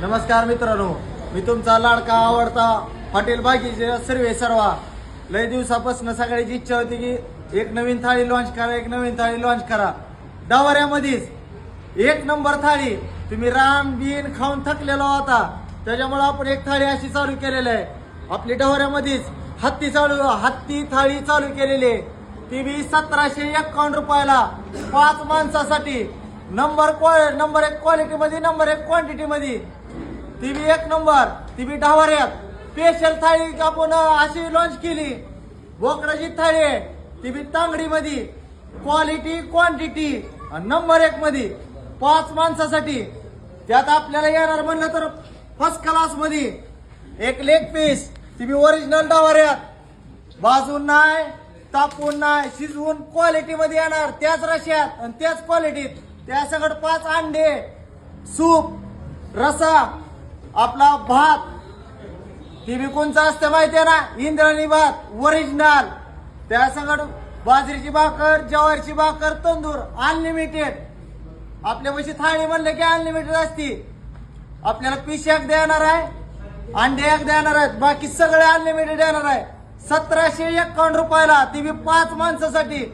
नमस्कार मित्रांनो, मी तुमचा लाडका आवडता हॉटेल भाग्यश्री सर्वे सर्वा. लय दिवसापासून सगळ्याची इच्छा होती की एक नवीन थाळी लॉन्च करा, एक नवीन थाळी लॉन्च करा. डवाऱ्यामध्येच एक नंबर थाळी. तुम्ही रान बिन खाऊन थकलेला होता, त्याच्यामुळे आपण एक थाळी अशी चालू केलेली आहे. आपली डवाऱ्यामध्येच हत्ती थाळी चालू केलेली आहे. ती बी 1751 रुपयाला 5 माणसासाठी. नंबर 1 क्वालिटी मध्ये, नंबर 1 क्वांटिटी मध्ये. ती बी एक नंबर, ती बी डवाऱ्यात. स्पेशल थाळी आपण अशी लॉन्च केली. बोकडाची थाळी आहे, ती बी तांगडी मध्ये. क्वालिटी क्वांटिटी नंबर 1 मध्ये 5 माणसासाठी. त्यात आपल्याला येणार म्हणलं तर फर्स्ट क्लास मध्ये एक लेग पीस, ती बी ओरिजिनल डवाऱ्यात. भाजून नाही, तापून नाही, शिजवून क्वालिटी मध्ये येणार. त्याच रश्यात आणि त्याच क्वालिटीत. त्या सगळं 5 अंडे, सूप, रसा, आपला भात. ती बी कोणचा असतं माहितीये ना, इंद्रायणी भात ओरिजिनल. त्या सगळं बाजरीची भाकर, ज्वारीची भाकर, तंदूर अनलिमिटेड. आपल्यापाशी थाळी म्हणलं की अनलिमिटेड असती. आपल्याला पीस एक देणार आहे, अंडे एक देणार आहेत, बाकी सगळे अनलिमिटेड देणार आहे. 1751 रुपयाला. ती बी 5 माणसासाठी.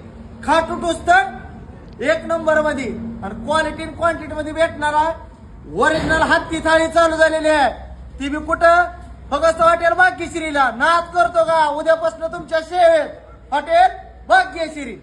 खाटूटूस तर एक नंबर मध्ये आणि क्वालिटी क्वांटिटी मध्ये भेटणार आहे. ओरिजिनल हत्ती थाळी चालू झालेली आहे. ती बी कुठं? फक्त हॉटेल भाग्यश्रीला. नाद करतो का उद्यापासून तुमच्या सेवेत हॉटेल भाग्यश्री.